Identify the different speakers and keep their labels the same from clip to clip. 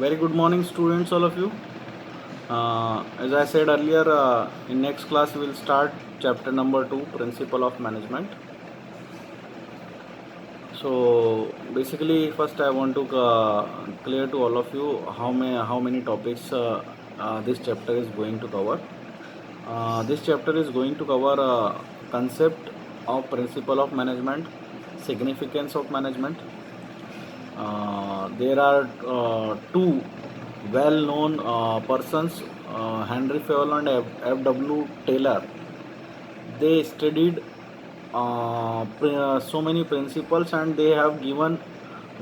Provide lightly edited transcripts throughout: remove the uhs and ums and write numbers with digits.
Speaker 1: Very good morning, students, all of you. As I said earlier, in next class we will start chapter number 2, Principle of Management. So basically, first I want to clear to all of you how many topics this chapter is going to cover. This chapter is going to cover concept of principle of management, significance of management. There are two well-known persons, Henry Fayol and F.W. Taylor. They studied so many principles and they have given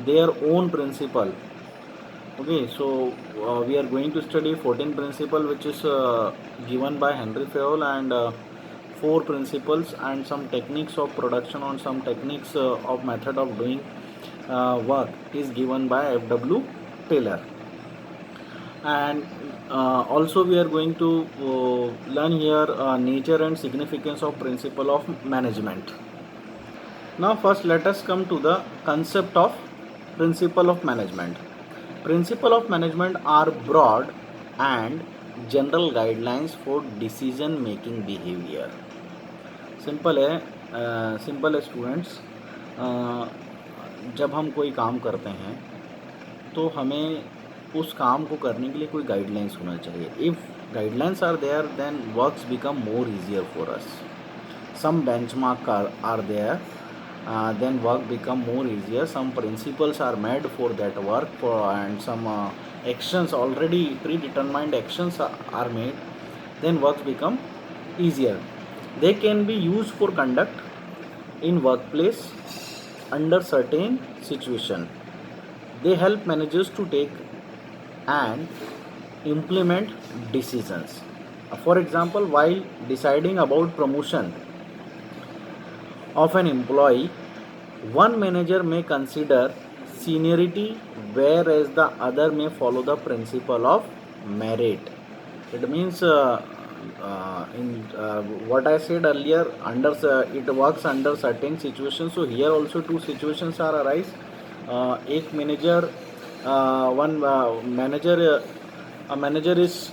Speaker 1: their own principle. Okay, so we are going to study 14 principle which is given by Henry Fayol and 4 principles and some techniques of production on some techniques of method of doing work is given by F.W. Taylor. And also we are going to learn here nature and significance of principle of management. Now first let us come to the concept of principle of management. Principle of management are broad and general guidelines for decision making behavior. Simple है students. जब हम कोई काम करते हैं तो हमें उस काम को करने के लिए कोई गाइडलाइंस होना चाहिए. If guidelines are there then works become more easier for us. Some benchmark are there, then work become more easier. Some principles are made for that work and some actions, already predetermined actions are made, then works become easier. They can be used for conduct in workplace under certain situation. They help managers to take and implement decisions. For example, while deciding about promotion of an employee, one manager may consider seniority, whereas the other may follow the principle of merit. It means what I said earlier, it works under certain situations. So here also two situations are arise. एक manager, a manager is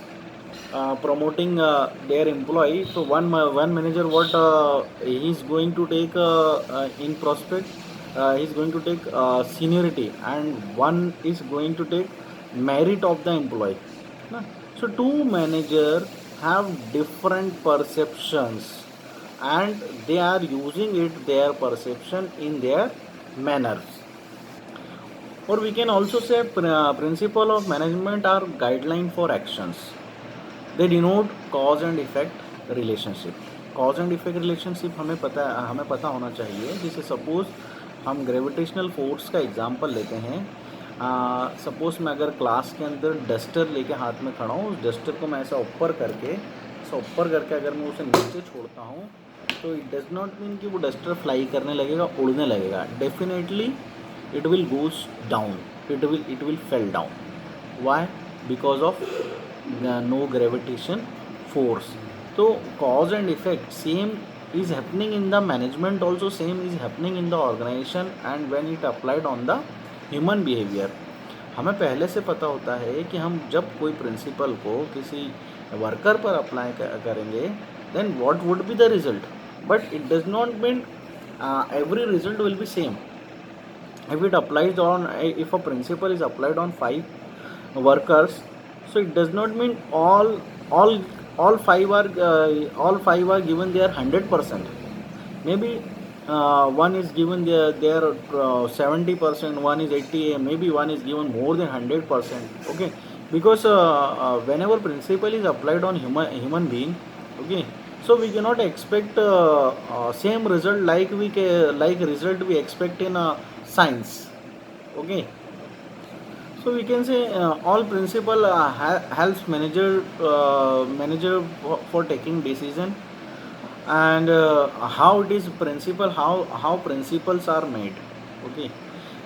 Speaker 1: promoting their employee. So one manager, what he is going to take in prospect, he is going to take seniority, and one is going to take merit of the employee. So two managers have different perceptions and they are using their perception in their manners. Or we can also say principle of management are guideline for actions. They denote cause and effect relationship. Cause and effect relationship हमें पता होना चाहिए. जैसे suppose हम gravitational force का example लेते हैं. Suppose मैं अगर क्लास के अंदर डस्टर लेके हाथ में खड़ा हूँ, उस डस्टर को मैं ऐसा ऊपर करके अगर मैं उसे नीचे छोड़ता हूँ तो इट डज नॉट मीन कि वो डस्टर फ्लाई करने लगेगा, उड़ने लगेगा. Definitely it will goes down, it will fell down. Why? Because of no gravitation force. So cause and effect same is happening in the management, also same is happening in the organization and when it applied on the human behavior. हमें पहले से पता होता है कि हम जब कोई प्रिंसिपल को किसी वर्कर पर अप्लाई करेंगे then what would be the result, but it does not mean every result will be same. If a principle is applied on 5 workers, so it does not mean all five are given their 100%. Maybe one is given their 70%, one is 80, maybe one is given more than 100%. Okay, because whenever principle is applied on human being, okay, so we cannot expect same result like result we expect in science. Okay, so we can say all principle helps manager for taking decision. And how it is principle, how principles are made. Okay,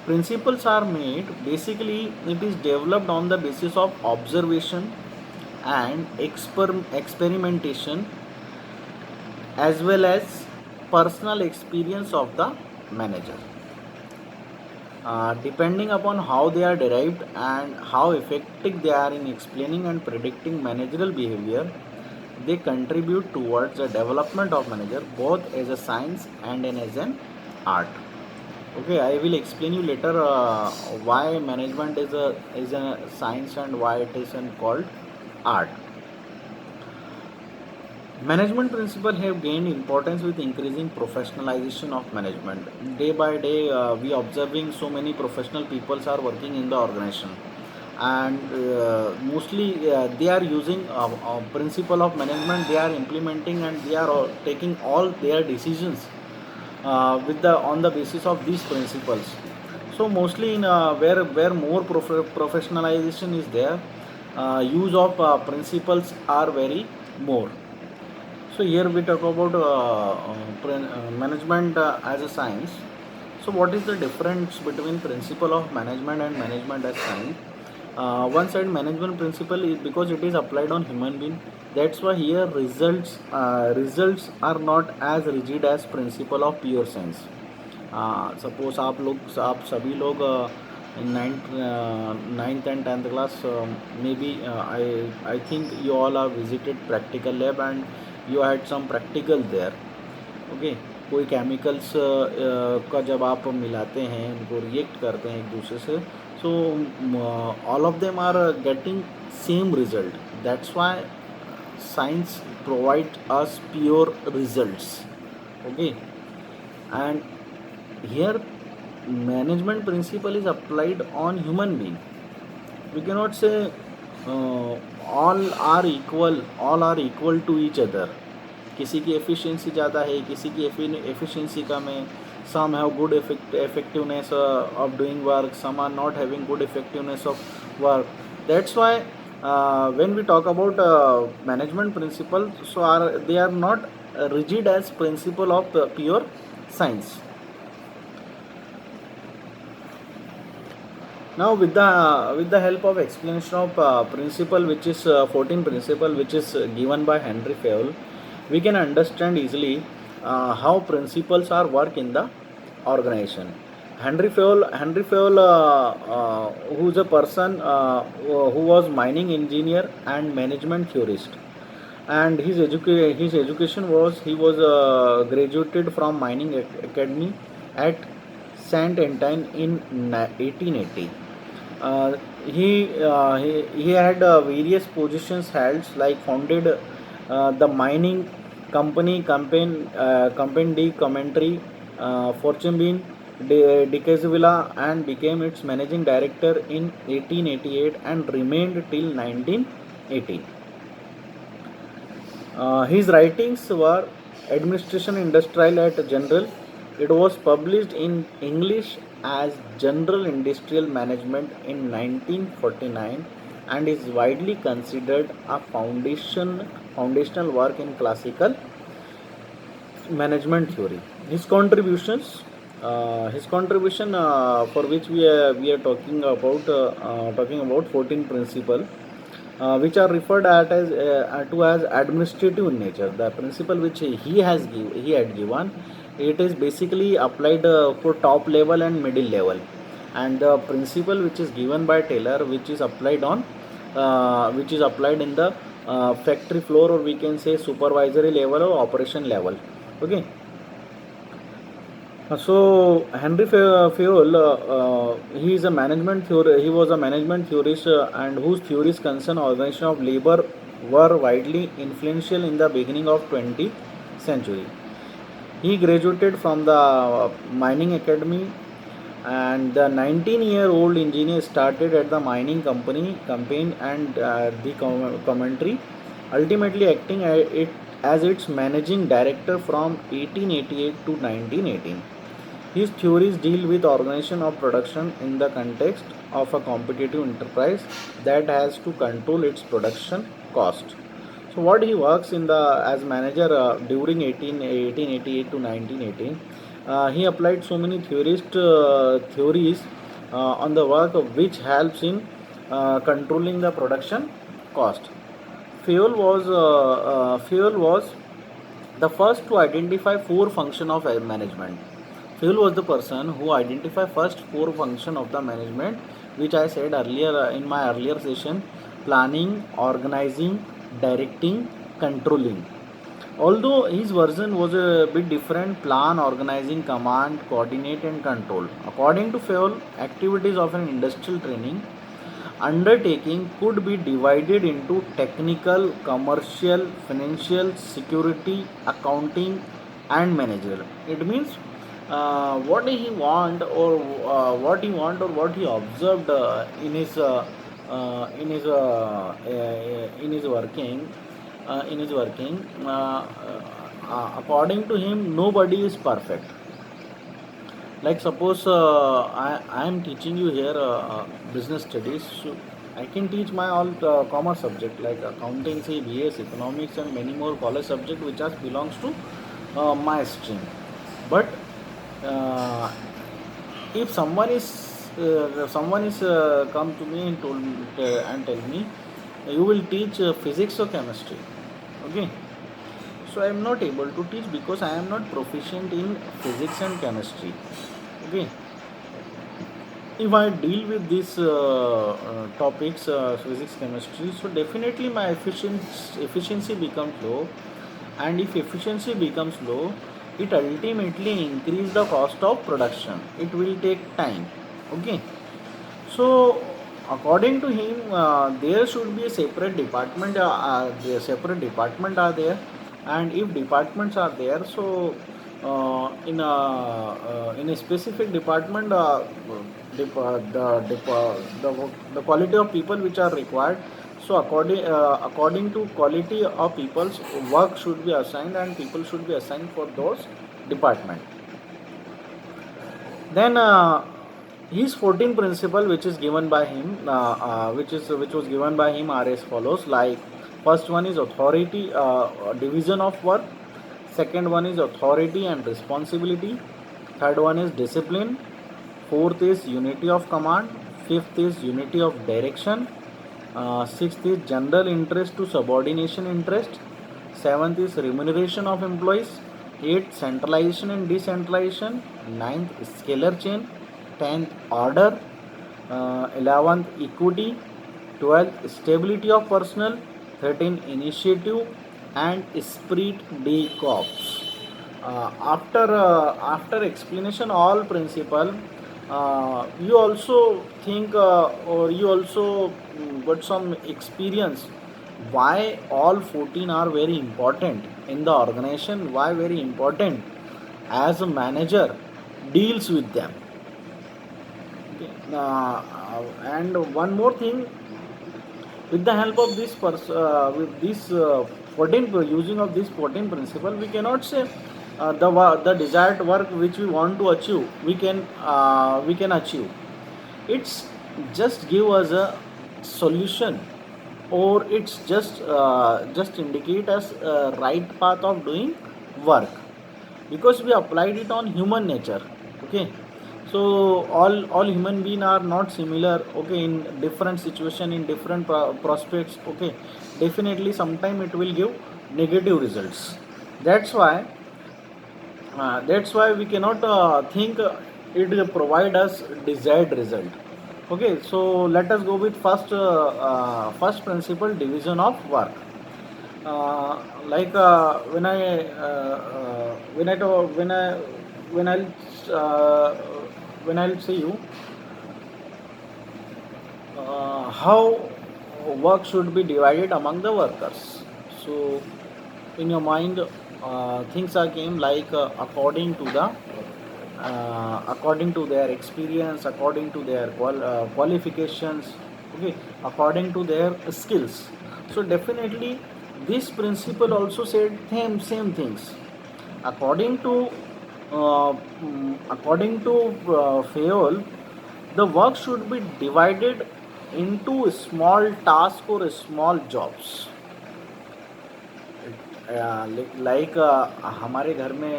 Speaker 1: principles are made, basically it is developed on the basis of observation and experimentation as well as personal experience of the manager. Depending upon how they are derived and how effective they are in explaining and predicting managerial behavior, they contribute towards the development of manager both as a science and as an art. Okay, I will explain you later why management is a science and why it is called art. Management principles have gained importance with increasing professionalization of management. Day by day, we observing so many professional peoples are working in the organization, and mostly they are using principle of management. They are implementing and they are taking all their decisions with the on the basis of these principles. So mostly in where more professionalization is there, use of principles are very more. So here we talk about management as a science. So what is the difference between principle of management and management as science? One side management principle is because it is applied on human being. That's why here results are not as rigid as principle of pure science. Suppose आप सभी लोग ninth and tenth class maybe I think you all are visited practical lab and you had some practical there. Okay, कोई chemicals का जब आप मिलाते हैं, उनको रिएक्ट करते हैं एक दूसरे से, so all of them are getting same result. That's why science provide us pure results. Okay, and here management principle is applied on human being. We cannot say all are equal to each other. किसी की efficiency ज़्यादा है, किसी की efficiency कम है. Some have good effectiveness of doing work, some are not having good effectiveness of work. That's why when we talk about management principles, so they are not rigid as principle of pure science. Now with the help of explanation of principle, which is 14 principle, which is given by Henry Fayol, we can understand easily how principles are work in the organization. Henry Fayol, who is a person who was mining engineer and management theorist, and his education was, he was graduated from mining academy at Saint Antoine in 1880. uh, he had various positions held, like founded the mining company Company de Commentary, Fortune Bean Decazevilla, and became its managing director in 1888 and remained till 1980. His writings were Administration Industrial at General. It was published in English as General Industrial Management in 1949 and is widely considered a foundational work in classical management theory. His contribution for which we are talking about 14 principles, which are referred at as to as administrative in nature. The principle which he had given, it is basically applied for top level and middle level, and the principle which is given by Taylor, which is applied in the factory floor, or we can say supervisory level or operation level. Okay. So Henry Fayol, he is a management theory. He was a management theorist, and whose theories concern organization of labor were widely influential in the beginning of 20th century. He graduated from the mining academy, and the 19-year-old engineer started at the mining campaign and the commentary, ultimately acting as its managing director from 1888 to 1918. His theories deal with organization of production in the context of a competitive enterprise that has to control its production cost. So what he works in the as manager during 1888 to 1918, he applied so many theories on the work which helps in controlling the production cost. Fayol was the first to identify four functions of management. Fuel was the person who identified first four function of the management, which I said earlier in my earlier session: planning, organizing, directing, controlling. Although his version was a bit different: plan, organizing, command, coordinate, and control. According to Fayol, activities of an industrial training undertaking could be divided into technical, commercial, financial, security, accounting, and managerial. It means what he want or what he observed in his working according to him, nobody is perfect. Like suppose I am teaching you here business studies, so I can teach my all commerce subject like accountancy, BS, economics, and many more college subject which are belongs to my stream. But uh, if someone is come to me and told and tell me, you will teach physics or chemistry, okay, so I am not able to teach because I am not proficient in physics and chemistry, okay. If I deal with these topics, physics, chemistry, so definitely my efficiency becomes low, and if efficiency becomes low, it ultimately increase the cost of production. It will take time, okay. So according to him, there should be a separate department. The separate department are there, and if departments are there, so in a specific department, the quality of people which are required. So according to quality of people's work should be assigned, and people should be assigned for those department. Then his 14 principle, which is given by him, which was given by him, are as follows. Like first one is authority, division of work. Second one is authority and responsibility. Third one is discipline. Fourth is unity of command. Fifth is unity of direction. Sixth is general interest to subordination interest. Seventh is remuneration of employees. Eighth, centralization and decentralization. Ninth, scalar chain. 10th, order. 11th, equity. 12th, stability of personnel. 13th, initiative and esprit de corps. After explanation all principle, you also think or you also got some experience why all 14 are very important in the organization, why very important as a manager deals with them, okay. And one more thing, with the help of with this 14 using of this 14 principle, we cannot say the desired work which we want to achieve we can achieve. It's just give us a solution, or it's just indicate us a right path of doing work, because we applied it on human nature, okay. So all human beings are not similar, okay, in different situation, in different prospects, okay. Definitely sometime it will give negative results. That's why we cannot think it will provide us desired result, okay. So let us go with first principle, division of work. Like when I'll uh, when I'll say you how work should be divided among the workers. So in your mind, things are came like according to their experience, according to their qualifications, okay, according to their skills. So definitely this principle also said same things. According to Fayol, the work should be divided into small tasks or small jobs. Like हमारे घर में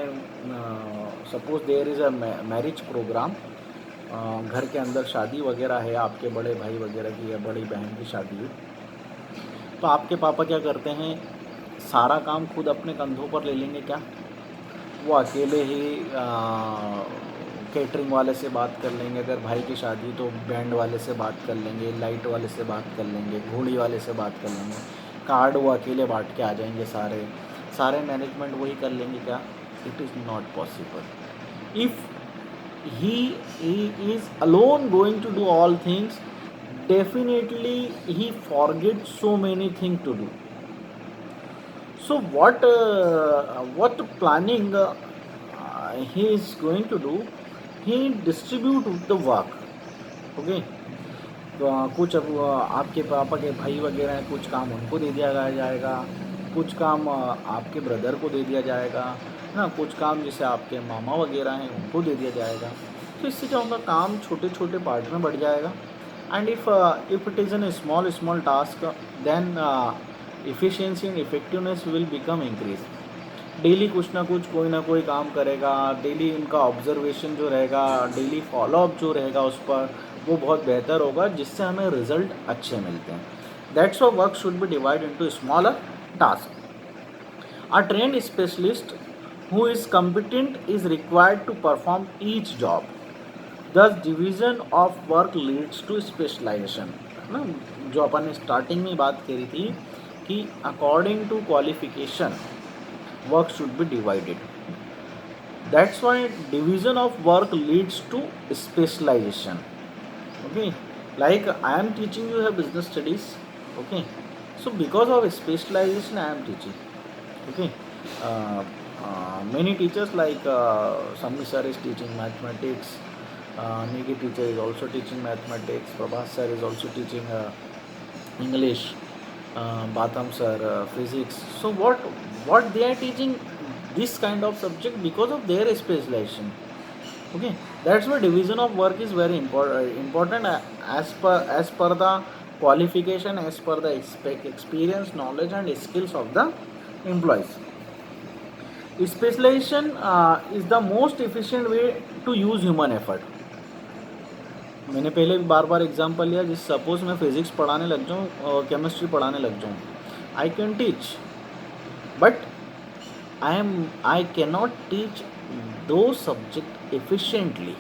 Speaker 1: suppose there is a marriage programme, घर के अंदर शादी वगैरह है, आपके बड़े भाई वगैरह की या बड़ी बहन की शादी है, तो आपके पापा क्या करते हैं, सारा काम खुद अपने कंधों पर ले लेंगे क्या? वो अकेले ही कैटरिंग वाले से बात कर लेंगे, अगर भाई की शादी तो बैंड वाले से बात कर लेंगे, लाइट वाले से बात कर लेंगे, घोड़ी वाले से बात कर लेंगे। कार्ड वो अकेले बांट के आ जाएंगे, सारे सारे मैनेजमेंट वही कर लेंगे क्या? It is not possible. If he is alone going to do all things, definitely he forgets so many things to do. So what planning he is going to do, he distribute the work. Okay, तो कुछ अब आपके पापा के भाई वगैरह हैं, कुछ काम उनको दे दिया जाएगा, कुछ काम आपके ब्रदर को दे दिया जाएगा ना, कुछ काम जैसे आपके मामा वगैरह हैं उनको दे दिया जाएगा। तो इससे क्या होगा, काम छोटे छोटे पार्ट में बढ़ जाएगा। And if it is an small small task, then efficiency and effectiveness will become increase. Daily कुछ ना कुछ कोई ना कोई काम करेगा, डेली उनका ऑब्जर्वेशन जो रहेगा, डेली फॉलोअप जो रहेगा उस पर, वो बहुत बेहतर होगा, जिससे हमें रिजल्ट अच्छे मिलते हैं। That's why work should be divide into smaller task. A trained specialist who is competent is required to perform each job. Thus division of work leads to specialization। ना, जो अपन ने स्टार्टिंग में बात करी थी कि according to qualification work should be divided. That's why division of work leads to specialization. Okay, like I am teaching you have business studies. Okay, so because of specialization I am teaching. Okay, many teachers like Sami sir is teaching mathematics, Nigi teacher is also teaching mathematics, Prabhas sir is also teaching English, Batam sir physics. So what they are teaching this kind of subject because of their specialization. Okay, that's why division of work is very important as per the qualification, as per the experience, knowledge and skills of the employees. Specialization is the most efficient way to use human effort. मैंने पहले भी बार बार example लिया, जिस suppose मैं physics पढ़ाने लग जाऊँ और केमिस्ट्री पढ़ाने लग जाऊँ, I can teach, but I cannot teach those subject efficiently.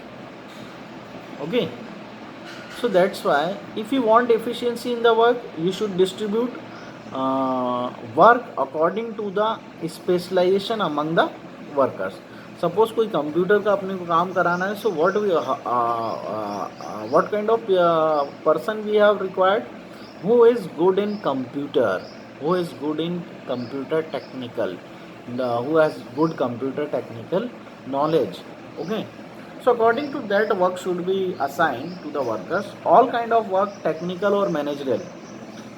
Speaker 1: Okay, so that's why if you want efficiency in the work, you should distribute work according to the specialization among the workers. Suppose कोई computer का अपने को काम कराना है, सो what kind of person we have required, who is good in computer, who is good in computer technical, who has good computer technical knowledge. Okay, so according to that, work should be assigned to the workers. All kind of work, technical or managerial,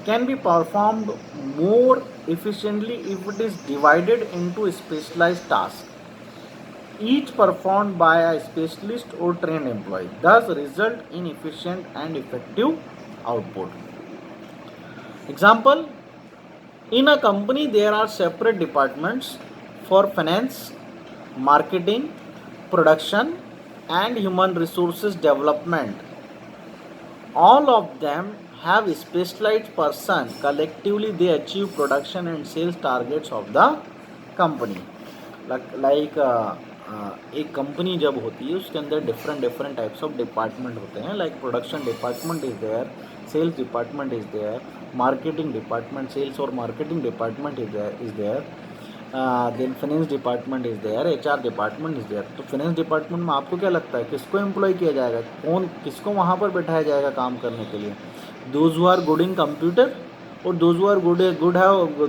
Speaker 1: can be performed more efficiently if it is divided into specialized tasks, each performed by a specialist or trained employee, thus result in efficient and effective output. Example, in a company there are separate departments for finance, marketing, production and human resources development. All of them have specialized person. Collectively they achieve production and sales targets of the company. Like एक company जब होती है उसके अंदर different types of department होते हैं, like production department is there, sales department is there, marketing department, sales और marketing department is there, then finance department is there, HR department is there. तो फाइनेंस डिपार्टमेंट में आपको क्या लगता है किसको एम्प्लॉय किया जाएगा, किसको वहाँ पर बैठाया जाएगा काम करने के लिए? Those who are good in computer और those who are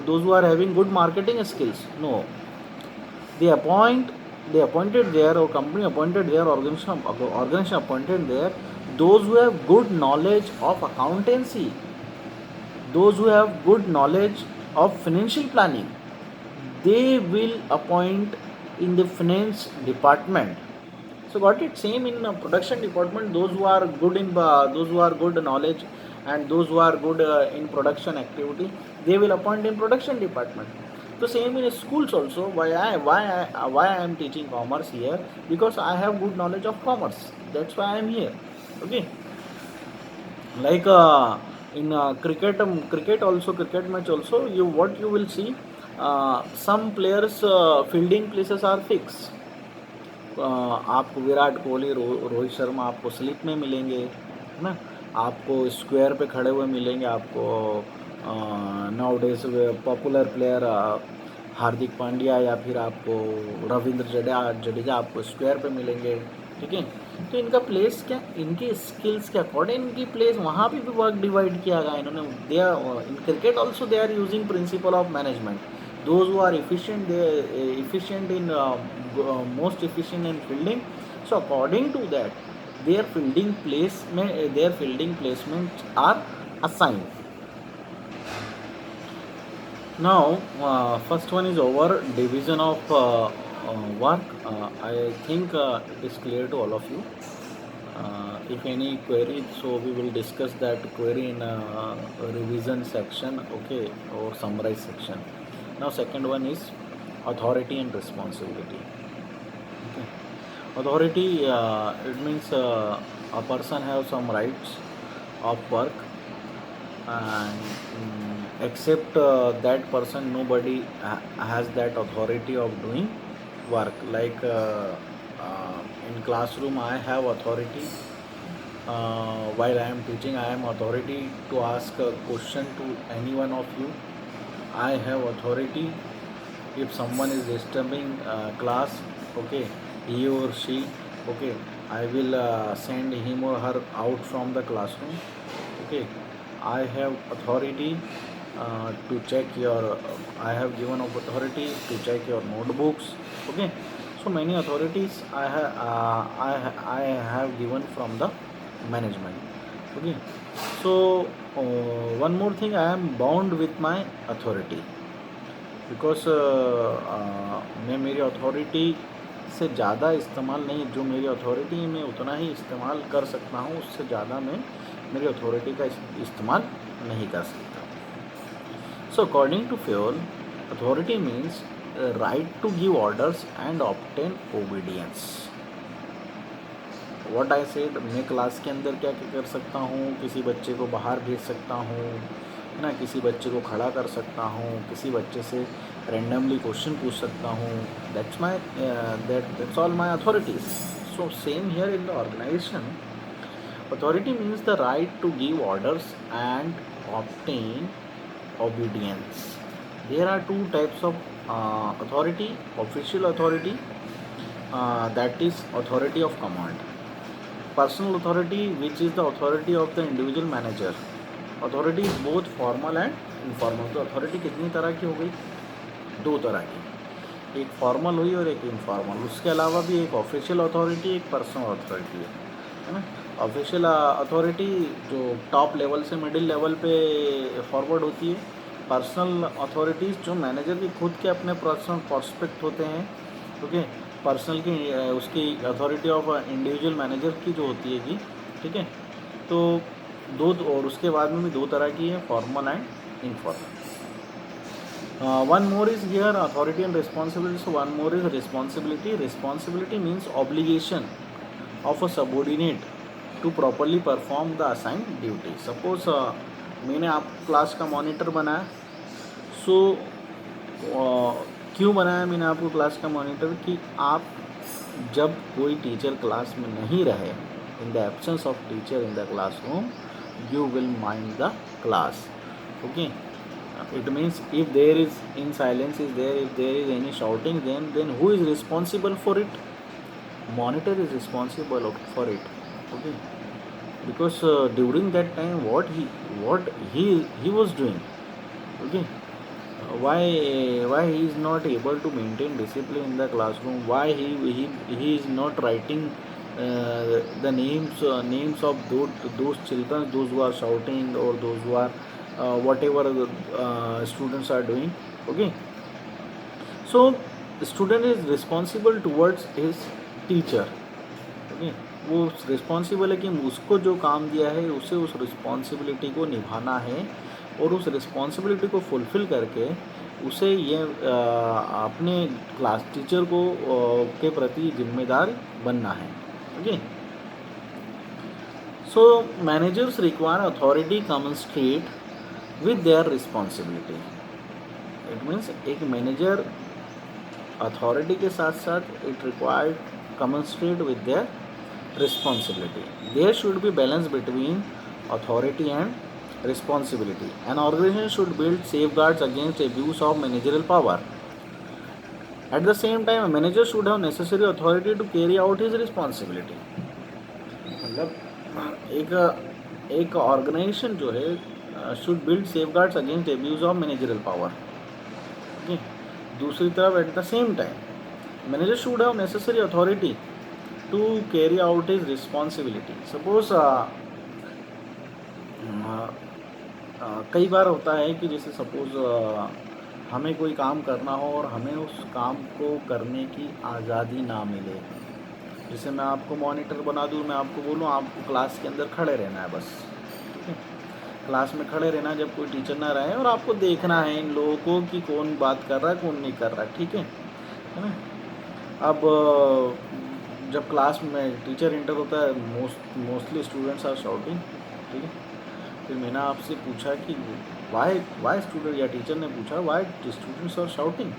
Speaker 1: those who are having good marketing skills? No, they appointed there, or company appointed there, organization appointed there those who have good knowledge of accountancy, those who have good knowledge of financial planning. They will appoint in the finance department. So got it? Same in production department, those who are good in those who are good knowledge and those who are good in production activity, they will appoint in production department. So same in schools also. Why I am teaching commerce here? Because I have good knowledge of commerce. That's why I am here. Okay. Like in cricket also, cricket match also, what you will see, some players fielding places are fixed. आपको विराट कोहली, रोहित शर्मा आपको slip में मिलेंगे, है ना? आपको square पे खड़े हुए मिलेंगे, आपको now days popular player Hardik Pandya या फिर आपको रविंद्र जडेजा आपको स्क्वायर पे मिलेंगे, ठीक है? तो इनका प्लेस क्या, इनकी स्किल्स के अकॉर्डिंग इनकी प्लेस वहाँ पे भी वर्क डिवाइड किया गया इन्होंने। They are in cricket also they are using principle of management. Those who are efficient, they efficient in most efficient in fielding. So according to that, their fielding placements are assigned. Now, first one is over division of work. I think it is clear to all of you. If any query, so we will discuss that query in revision section, okay, or summarize section. Now, second one is authority and responsibility. Okay. Authority, it means a person has some rights of work, and except that person, nobody has that authority of doing work. Like in classroom, I have authority. While I am teaching, I am authority to ask a question to any one of you. I have authority if someone is disturbing class, okay, he or she, okay, I will send him or her out from the classroom, okay. I have authority to check your I have given authority to check your notebooks, okay. So many authorities I have given from the management, okay. So one more thing, I am bound with my authority, because मैं मेरी authority से ज़्यादा इस्तेमाल नहीं, जो मेरी authority है मैं उतना ही इस्तेमाल कर सकता हूँ, उससे ज़्यादा मैं मेरी अथॉरिटी का इस्तेमाल नहीं कर सकता. So according to Fayol, authority means right to give orders and obtain obedience. What I said, मैं क्लास के अंदर क्या क्या कर सकता हूँ, किसी बच्चे को बाहर भेज सकता हूँ, है ना, किसी बच्चे को खड़ा कर सकता हूँ, किसी बच्चे से रैंडमली क्वेश्चन पूछ सकता हूँ. That's all my authorities. So same here in the organisation, authority means the right to give orders and obtain obedience. There are two types of authority: official authority, that is authority of command; personal authority, which is the authority of the individual manager. Authority is both formal and informal. तो authority कितनी तरह की हो गई? दो तरह की, एक फॉर्मल हुई और एक इनफॉर्मल. उसके अलावा भी एक ऑफिशियल अथॉरिटी, एक पर्सनल अथॉरिटी है ना. ऑफिशियल अथॉरिटी जो टॉप लेवल से मिडिल लेवल पे फॉरवर्ड होती है. पर्सनल अथॉरिटीज़ जो मैनेजर के खुद के अपने पर्सनल प्रोस्पेक्ट होते हैं, ओके. पर्सनल की उसकी अथॉरिटी ऑफ इंडिविजुअल मैनेजर की जो होती है कि, ठीक है. तो दो, और उसके बाद में भी दो तरह की है, formal and informal. One more is here authority and responsibility. So one more is responsibility. Responsibility means obligation of a subordinate to properly perform the assigned duty. Suppose मैंने आपको क्लास का मॉनिटर बनाया. सो क्यों बनाया मैंने आपको क्लास का monitor, कि आप जब कोई टीचर क्लास में नहीं रहे, in the absence of teacher in the classroom, you will mind the class, okay. It means if there is in silence is there, if there is any shouting, then who is responsible for it? Monitor is responsible for it, okay. Because during that time what he was doing, okay. Why he is not able to maintain discipline in the classroom? Why he is not writing the names of those children, those who are shouting, or those who are whatever students are doing, okay. So student is responsible towards his teacher, okay. वो responsible है कि उसको जो काम दिया है उसे उस रिस्पॉन्सिबिलिटी को निभाना है, और उस रिस्पॉन्सिबिलिटी को फुलफ़िल करके उसे ये अपने क्लास टीचर को के प्रति जिम्मेदार बनना है, okay. So managers require authority commensurate with their responsibility. It means एक मैनेजर अथॉरिटी के साथ साथ it required commensurate with their responsibility. There should be balance between authority and responsibility. An organization should build safeguards against abuse of managerial power. At the same time, a manager should have necessary authority to carry out his responsibility. मतलब एक organisation जो है should build safeguards against abuse of managerial power. Okay, दूसरी तरफ at the same time manager should have necessary authority to carry out his responsibility. Suppose कई बार होता है कि जैसे सपोज हमें कोई काम करना हो और हमें उस काम को करने की आज़ादी ना मिले. जैसे मैं आपको मॉनिटर बना दूँ, मैं आपको बोलूँ आपको क्लास के अंदर खड़े रहना है बस. ठीक है, क्लास में खड़े रहना जब कोई टीचर ना रहे और आपको देखना है इन लोगों को कि कौन बात कर रहा है कौन नहीं कर रहा है. ठीक है ना. अब जब क्लास में टीचर इंटर होता है मोस्टली स्टूडेंट्स आर शाउटिंग. ठीक है, फिर मैंने आपसे पूछा कि वाई स्टूडेंट या टीचर ने पूछा वाई स्टूडेंट्स आर शाउटिंग.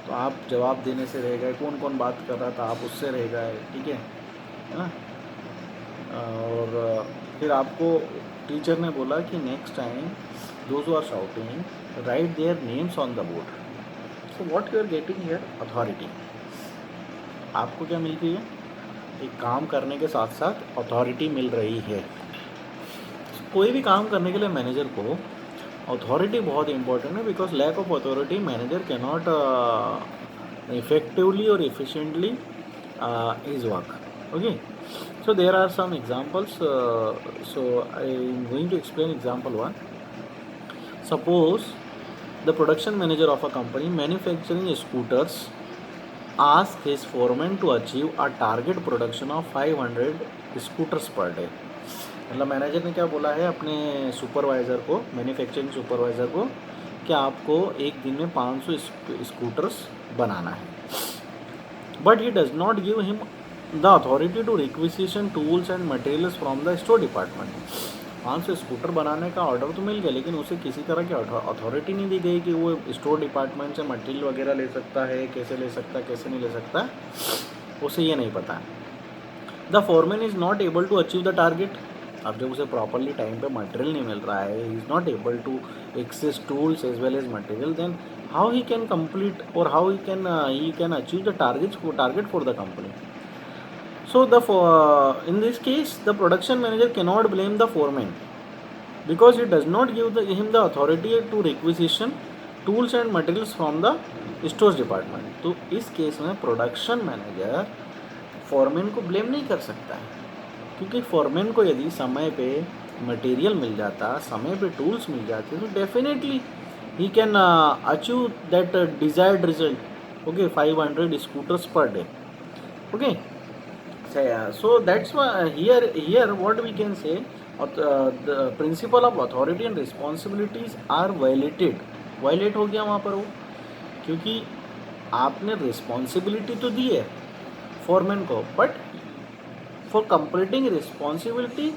Speaker 1: तो आप जवाब देने से रह गए, कौन कौन बात कर रहा था आप उससे रह गए. ठीक है ना. और फिर आपको टीचर ने बोला कि next time those who are shouting write their names on the board. So what you are getting here, authority. आपको क्या मिल रही है, एक काम करने के साथ साथ अथॉरिटी मिल रही है. कोई भी काम करने के लिए मैनेजर को अथॉरिटी बहुत इंपॉर्टेंट है, because lack of authority manager can not effectively और efficiently his work. Okay, so there are some examples. So I am going to explain example 1. Suppose the production manager of a company manufacturing scooters ask his foreman to achieve a target production of 500 scooters per day. मतलब manager ने क्या बोला है अपने supervisor को, manufacturing supervisor को, कि आपको एक दिन में 500 स्कूटर्स बनाना है. But he does not give him the authority to requisition tools and materials from the store department. 500 scooter बनाने का ऑर्डर तो मिल गया, लेकिन उसे किसी तरह की अथॉरिटी नहीं दी गई कि वो स्टोर डिपार्टमेंट से मटेरियल वगैरह ले सकता है, कैसे ले सकता है कैसे नहीं ले सकता, उसे ये नहीं पता. The foreman is not able to achieve the target. अब जब उसे प्रॉपरली टाइम पे मटेरियल नहीं मिल रहा है, he is not able to access tools as well as material, then how he can complete or how he can achieve the target for the company. So in this case the production manager cannot blame the foreman because he does not give him the authority to requisition tools and materials from the stores department. तो इस case में production manager foreman को blame नहीं कर सकता है, क्योंकि foreman को यदि समय पे मटेरियल मिल जाता, समय पे टूल्स मिल जाते, तो definitely he can achieve that desired result. Okay, 500 scooters per day. Okay, so that's why here what we can say, the principle of authority and responsibilities are violated. Violate हो गया वहाँ पर वो, क्योंकि आपने रिस्पॉन्सिबिलिटी तो दी है फोरमैन को, but for completing responsibility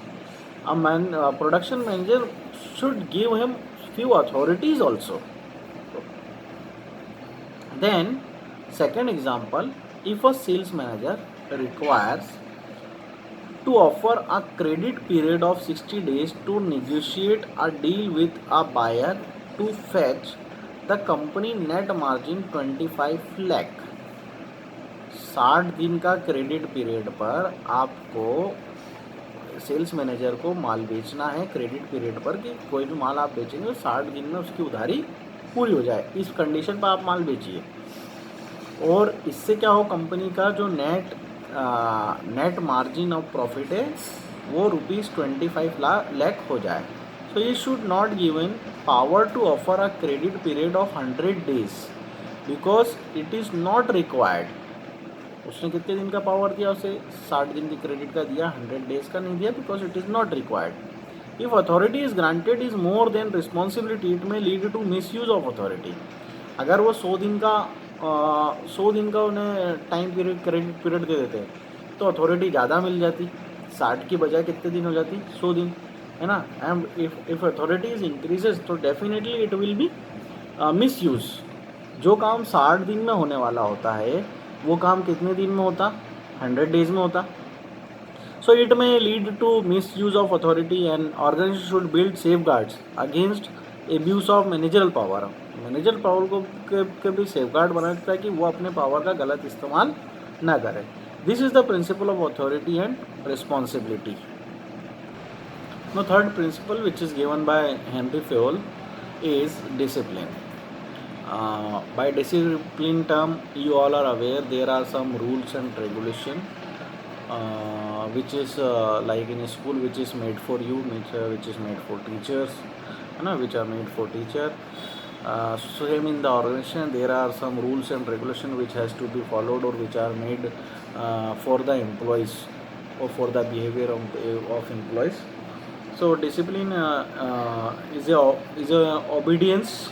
Speaker 1: production manager should give him few authorities also. Then second example, if a sales manager requires to offer a credit period of 60 days to negotiate a deal with a buyer to fetch the company net margin 25 lakh. 60 दिन का credit period पर आपको sales manager को माल बेचना है credit period पर, कि कोई भी माल आप बेचेंगे 60 दिन में उसकी उधारी पूरी हो जाए, इस कंडीशन पर आप माल बेचिए. और इससे क्या हो, कंपनी का जो नेट मार्जिन ऑफ प्रॉफिट है वो ₹25 लाख हो जाए. सो ये should not given power to offer a credit period of 100 days because it is not required. उसने कितने दिन का पावर दिया, उसे 60 दिन की क्रेडिट का दिया, 100 days का नहीं दिया, because it is not required. If authority is granted is more than responsibility, it may lead to misuse of authority. अगर वो 100 दिन का उन्हें टाइम पीरियड क्रेडिट पीरियड दे देते तो अथॉरिटी ज़्यादा मिल जाती, 60 की बजाय कितने दिन हो जाती, 100 दिन, है ना. And if authority is increases तो definitely it will be misuse. जो काम 60 दिन में होने वाला होता है वो काम कितने दिन में होता? 100 डेज में होता. So it may lead to misuse of authority, and organization should build safeguards against abuse of managerial power. Manager power को के भी सेफगार्ड बनाना चाहिए ताकि वो अपने पावर का गलत इस्तेमाल ना करें. This is the principle of authority and responsibility. Now third principle which is given by Henry Fayol is discipline. By discipline term, you all are aware there are some rules and regulation which is like in a school which is made for you, which is made for teachers, which are made for teacher. Same in the organization there are some rules and regulation which has to be followed or which are made for the employees or for the behavior of employees. So discipline is the obedience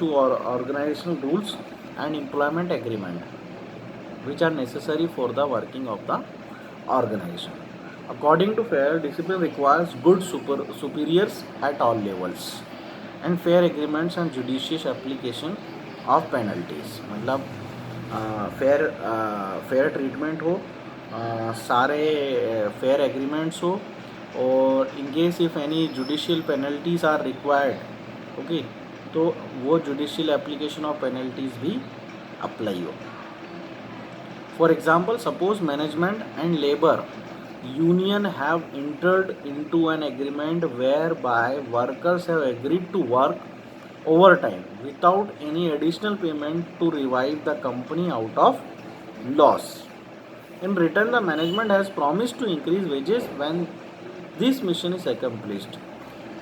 Speaker 1: to our organizational rules and employment agreement which are necessary for the working of the organization. According to Fayol, discipline requires good superiors at all levels and fair agreements and judicious application of penalties. मतलब fair treatment हो, सारे fair agreements हो, और in case if any judicial penalties are required, okay, तो वो judicial application of penalties भी apply हो. For example, suppose management and labor union have entered into an agreement whereby workers have agreed to work overtime without any additional payment to revive the company out of loss. In return, the management has promised to increase wages when this mission is accomplished.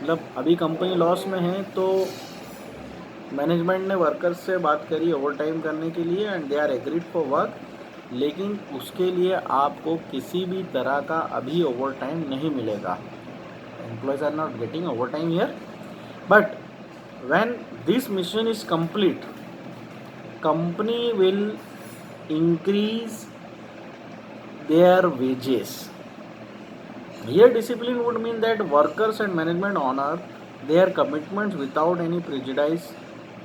Speaker 1: मतलब अभी company loss में है तो management ने workers से बात करी over time करने के लिए and they are agreed for work, लेकिन उसके लिए आपको किसी भी तरह का अभी ओवर टाइम नहीं मिलेगा. Employees are not getting overtime here, but when this mission is complete company will increase their wages. Here discipline would mean that workers and management honor their commitments without any prejudice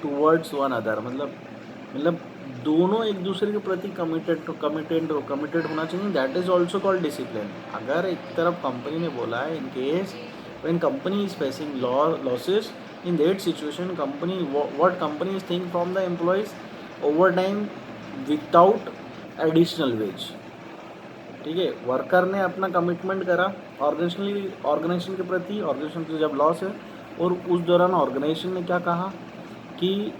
Speaker 1: towards one another. मतलब दोनों एक दूसरे के प्रति committed होना चाहिए. That is also called discipline. अगर एक तरफ कंपनी ने बोला है in case when company is facing losses, in that situation company what company is think from the employees overtime without additional wage. ठीक है, वर्कर ने अपना कमिटमेंट करा ऑर्गेनाइजेशन के प्रति, ऑर्गेनाइजेशन की जब लॉस है, और उस दौरान ऑर्गेनाइजेशन ने क्या कहा कि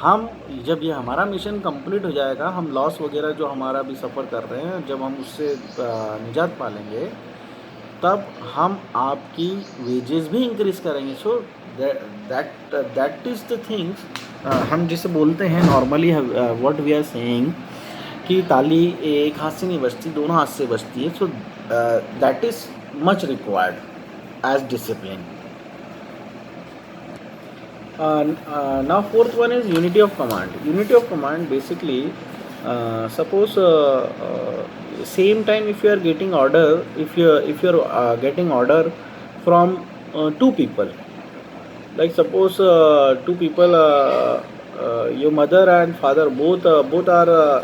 Speaker 1: हम जब ये हमारा मिशन कंप्लीट हो जाएगा, हम लॉस वगैरह जो हमारा भी सफ़र कर रहे हैं, जब हम उससे निजात पालेंगे तब हम आपकी वेजेस भी इंक्रीज़ करेंगे. So that is the things हम जिसे बोलते हैं normally what we are saying कि ताली एक हाथ से नहीं बजती, दोनों हाथ से बजती है. So that is much required as discipline. Now fourth one is unity of command. Unity of command basically suppose same time if you are getting order, if you are getting order from two people, like suppose two people, your mother and father both are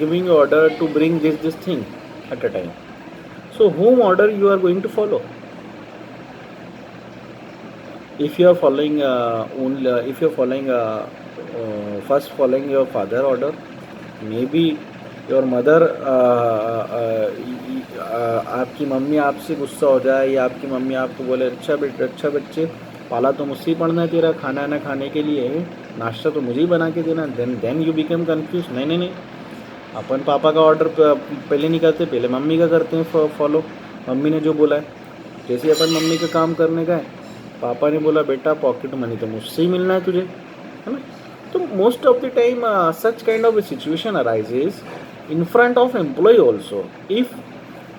Speaker 1: giving you order to bring this thing at a time. So whom order you are going to follow? If you are following first following your father order, maybe your mother आपकी mummy आपसे गुस्सा हो जाए या आपकी mummy आपको बोले अच्छा बच्चे पाला तो मुझसे ही पढ़ना है, तेरा खाना ना खाने के लिए नाश्ता तो मुझे ही बना के देना. Then you become confuse. नहीं, अपन पापा का ऑर्डर पहले नहीं करते, पहले मम्मी का करते हैं फॉलो. मम्मी ने जो बोला है, जैसे अपन मम्मी का काम करने का है, पापा ने बोला बेटा पॉकेट मनी तो मुझसे ही मिलना है तुझे, है ना. तो most of the time such kind of situation arises in front of employee also if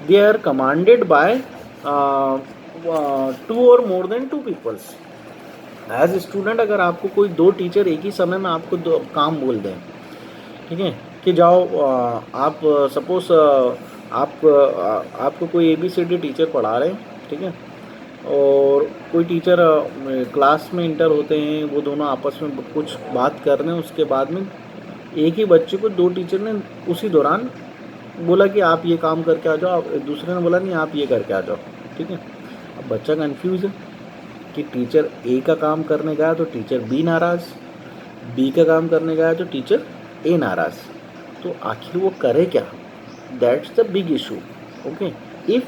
Speaker 1: they are commanded by two or more than two peoples. As student अगर आपको कोई दो टीचर एक ही समय में आपको दो काम बोल दें, ठीक है, कि जाओ आप सपोज आपको कोई ABCD टीचर पढ़ा रहे हैं, ठीक है, और कोई टीचर क्लास में इंटर होते हैं, वो दोनों आपस में कुछ बात कर रहे हैं, उसके बाद में एक ही बच्चे को दो टीचर ने उसी दौरान बोला कि आप ये काम करके आ जाओ, दूसरे ने बोला नहीं आप ये करके आ जाओ, ठीक है। अब बच्चा कंफ्यूज है कि टीचर ए का काम करने गया तो टीचर बी नाराज़, बी का काम करने गया तो टीचर ए नाराज़, तो आखिर वो करे क्या? That's the big issue. Okay, if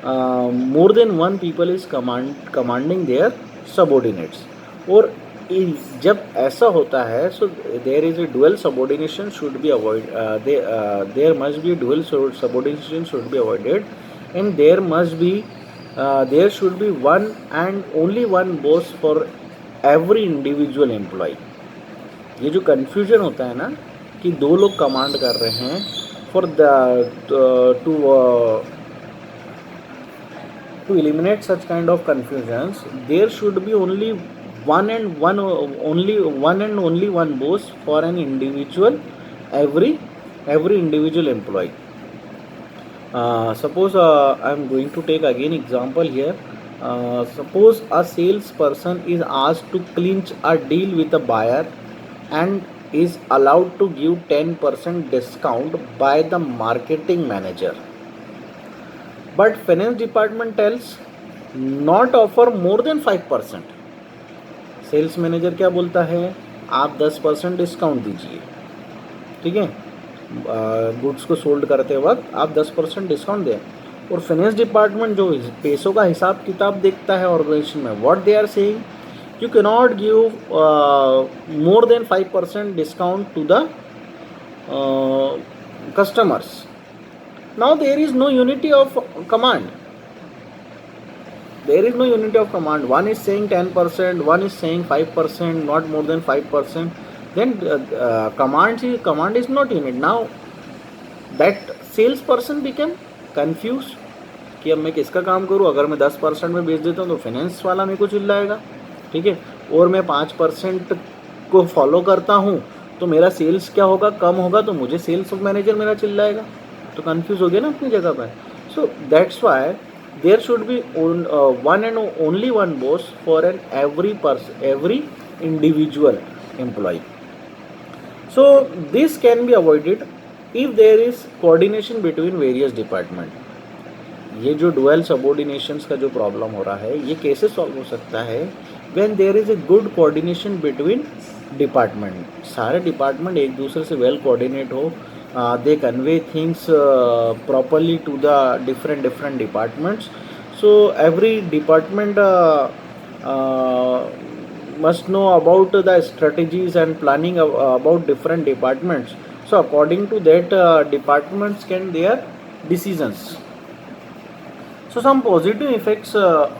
Speaker 1: more than one people is commanding their subordinates, और जब ऐसा होता है so there is a dual subordination should be avoid, there must be dual subordination should be avoided, and there should be one and only one boss for every individual employee. ये जो confusion होता है ना कि दो लोग command कर रहे हैं, for the to eliminate such kind of confusions, there should be only one and only one boss for an individual, every individual employee. Suppose I am going to take again example here. Suppose a salesperson is asked to clinch a deal with a buyer and is allowed to give 10% discount by the marketing manager, but finance department tells not offer more than 5%. Sales manager क्या बोलता है? आप 10% discount दीजिए, ठीक है, goods को sold करते वक्त आप 10% डिस्काउंट दें। और फाइनेंस डिपार्टमेंट जो पैसों का हिसाब किताब देखता है ऑर्गेनाइजेशन में, what they are saying, you can not give more than 5% discount to the customers. Now there is no unity of command. There is no unity of command. One is saying 10%, one is saying 5%, not more than 5%. Then command is not unit. Now that salesperson became confused कि अब मैं किसका काम करूँ। अगर मैं 10% में बेच देता हूँ तो फाइनेंस वाला मेरे को चिल्लाएगा, ठीक है, और मैं 5% को फॉलो करता हूँ तो मेरा सेल्स क्या होगा? कम होगा, तो मुझे सेल्स मैनेजर मेरा चिल्लाएगा। तो कंफ्यूज हो गया ना अपनी जगह पर। So that's why there should be one and only one boss for an every individual employee. So this can be avoided if there is coordination between various department. ये जो डुअल सबऑर्डिनेशंस का जो प्रॉब्लम हो रहा है, ये कैसे सॉल्व हो सकता है? When there is a good coordination between department. सारे डिपार्टमेंट एक दूसरे से वेल कोऑर्डिनेट हो, they convey things properly to the different departments. So every department must know about the strategies and planning about different departments. So according to that, departments can their decisions. So some positive effects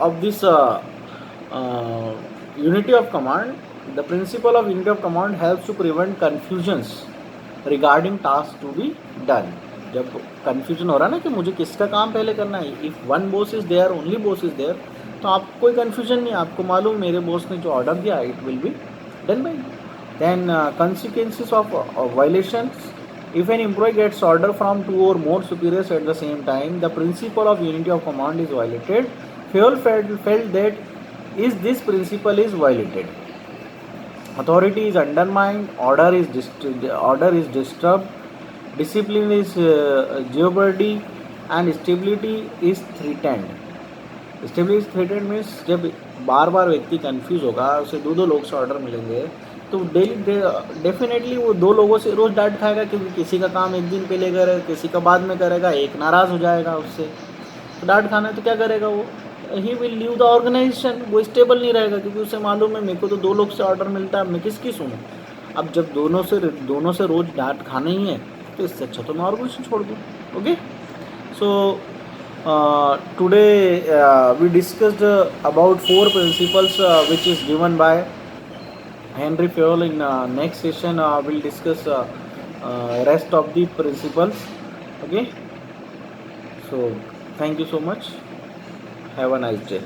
Speaker 1: of this unity of command. The principle of unity of command helps to prevent confusions regarding task to be done. जब confusion हो रहा है ना कि मुझे किसका काम पहले करना है, if one boss is there, only boss is there, तो आपको कोई कन्फ्यूजन नहीं, आपको मालूम मेरे बॉस ने जो ऑर्डर दिया it will be done by. Then consequences of violations, if an employee gets order from two or more superiors at the same time, the principle of unity of command is violated. Fayol felt that is this principle is violated, authority is undermined, order is disturbed, discipline is jeopardy, and stability is threatened. Stability is threatened means जब बार बार व्यक्ति confuse होगा, उसे दो लोग से order मिलेंगे तो definitely वो दो लोगों से रोज़ डांट खाएगा, क्योंकि किसी का काम एक दिन पहले करेगा, किसी का बाद में करेगा, एक नाराज़ हो जाएगा उससे, तो डांट खाना है तो क्या करेगा वो? He will leave the organisation. वो स्टेबल नहीं रहेगा, क्योंकि उसे मालूम है मेरे को तो दो लोग से ऑर्डर मिलता है, मैं किसकी सुनूँ? अब जब दोनों से रोज़ डांट खाना ही है तो इससे अच्छा तो मैं ऑर्गेनाइजेशन छोड़ दूँ। Okay, so today we discussed about 4 principles which is given by Henry Fayol. In next session we'll discuss rest of the principles. Okay, so thank you so much, have a nice day.